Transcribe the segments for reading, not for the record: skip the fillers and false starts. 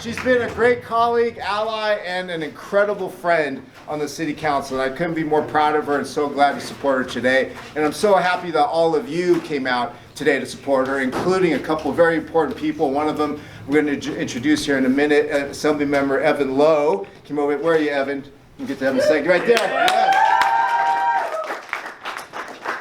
She's been a great colleague, ally, and an incredible friend on the City Council. And I couldn't be more proud of her and so glad to support her today. And I'm so happy that all of you came out today to support her, including a couple of very important people. One of them we're going to introduce here in a minute, Assemblymember Evan Low. Came over. Where are you, Evan? You get to have a second. Right there. Yes.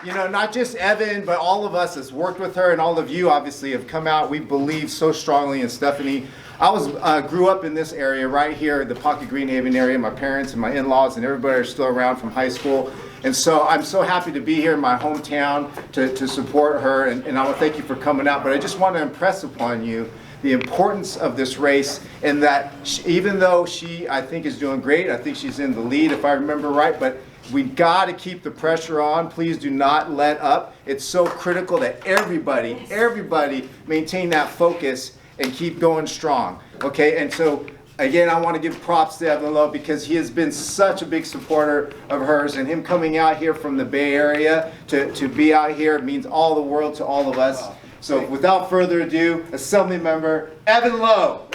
You know, not just Evan, but all of us has worked with her, and all of you obviously have come out. We believe so strongly in Stephanie. I grew up in this area right here, the Pocket Greenhaven area. My parents and my in-laws and everybody are still around from high school. And so I'm so happy to be here in my hometown to support her, and I want to thank you for coming out. But I just want to impress upon you the importance of this race, and that even though she, I think, is doing great, I think she's in the lead if I remember right, but we've got to keep the pressure on. Please do not let up. It's so critical that everybody maintain that focus and keep going strong. Okay, and so again, I want to give props to Evan Low because he has been such a big supporter of hers, and him coming out here from the Bay Area to be out here means all the world to all of us. So without further ado, Assemblymember Evan Low.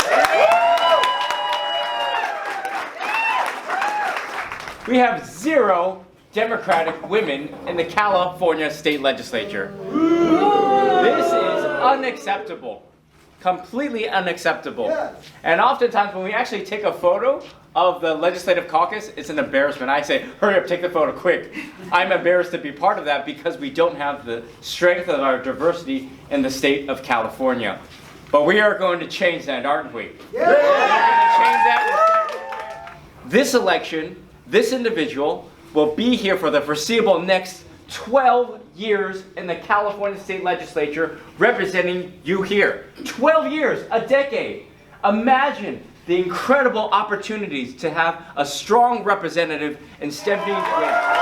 We have 0 Democratic women in the California state legislature. This is unacceptable. Completely unacceptable. And oftentimes when we actually take a photo of the legislative caucus, it's an embarrassment. I say, hurry up, take the photo quick. I'm embarrassed to be part of that because we don't have the strength of our diversity in the state of California. But we are going to change that, aren't we? We're going to change that. This election, this individual will be here for the foreseeable next 12 years in the California state legislature representing you here. 12 years, a decade. Imagine the incredible opportunities to have a strong representative in Stephanie Nguyen.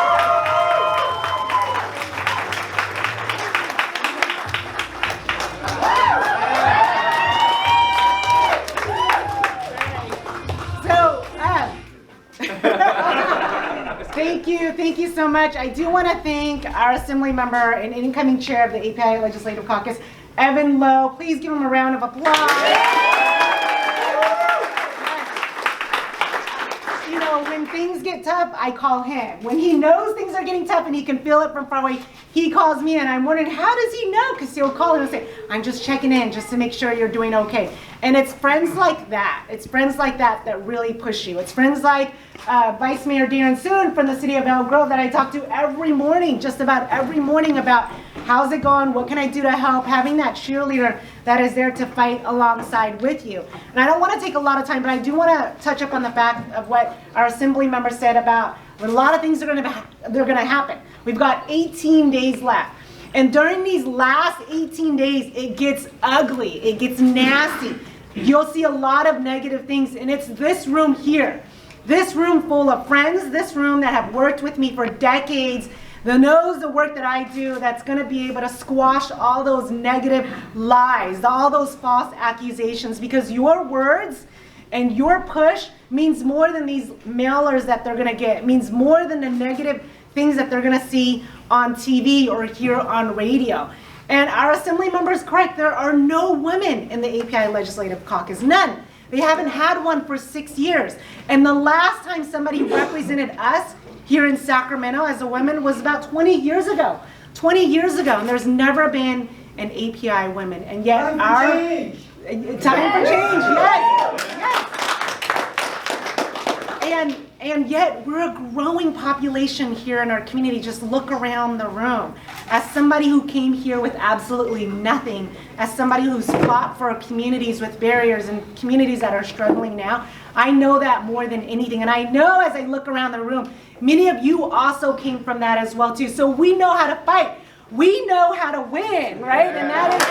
Thank you so much. I do want to thank our Assembly member and incoming chair of the API Legislative Caucus, Evan Low. Please give him a round of applause. You know, when things get tough, I call him. When he knows things are getting tough and he can feel it from far away, he calls me, and I'm wondering, how does he know? Because he'll call him and say, I'm just checking in just to make sure you're doing okay. And it's friends like that. It's friends like that that really push you. It's friends like Vice Mayor Darren Soon from the city of Elk Grove that I talk to every morning, just about every morning, about how's it going, what can I do to help, having that cheerleader that is there to fight alongside with you. And I don't want to take a lot of time, but I do want to touch up on the fact of what our Assembly member said about a lot of things are going to happen. We've got 18 days left. And during these last 18 days, it gets ugly, it gets nasty. You'll see a lot of negative things, and it's this room here. This room full of friends, this room that have worked with me for decades, that knows the work that I do, that's going to be able to squash all those negative lies, all those false accusations, because your words and your push means more than these mailers that they're going to get. It means more than the negative things that they're going to see on TV or hear on radio. And our Assembly member is correct. There are no women in the API Legislative Caucus. None. They haven't had one for 6 years. And the last time somebody represented us here in Sacramento as a woman was about 20 years ago. 20 years ago. And there's never been an API woman. And yet time for change. Yes. Yes. And yet we're a growing population here in our community. Just look around the room. As somebody who came here with absolutely nothing, as somebody who's fought for communities with barriers and communities that are struggling now, I know that more than anything. And I know as I look around the room, many of you also came from that as well too. So we know how to fight. We know how to win, right? And that is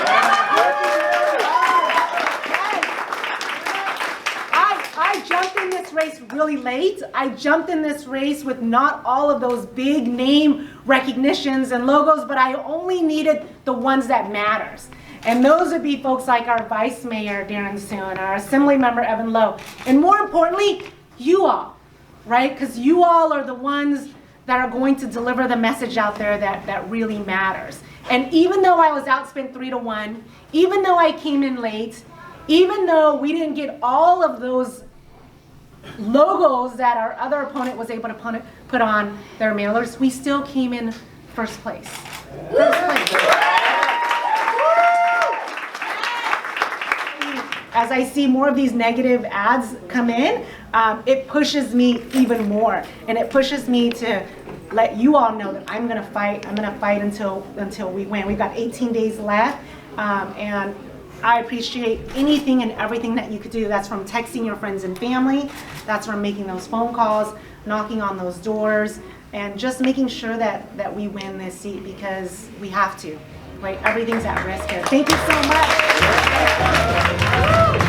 I jumped in this race really late. I jumped in this race with not all of those big name recognitions and logos, but I only needed the ones that matters. And those would be folks like our Vice Mayor, Darren Soon, our Assembly member, Evan Low, and more importantly, you all, right? Because you all are the ones that are going to deliver the message out there that really matters. And even though I was outspent 3-1, even though I came in late, Even though we didn't get all of those logos that our other opponent was able to put on their mailers, we still came in first place. First place. As I see more of these negative ads come in, it pushes me even more, and it pushes me to let you all know that I'm gonna fight. I'm gonna fight until we win. We've got 18 days left, and I appreciate anything and everything that you could do. That's from texting your friends and family. That's from making those phone calls, knocking on those doors, and just making sure that we win this seat, because we have to, right? Everything's at risk here. Thank you so much.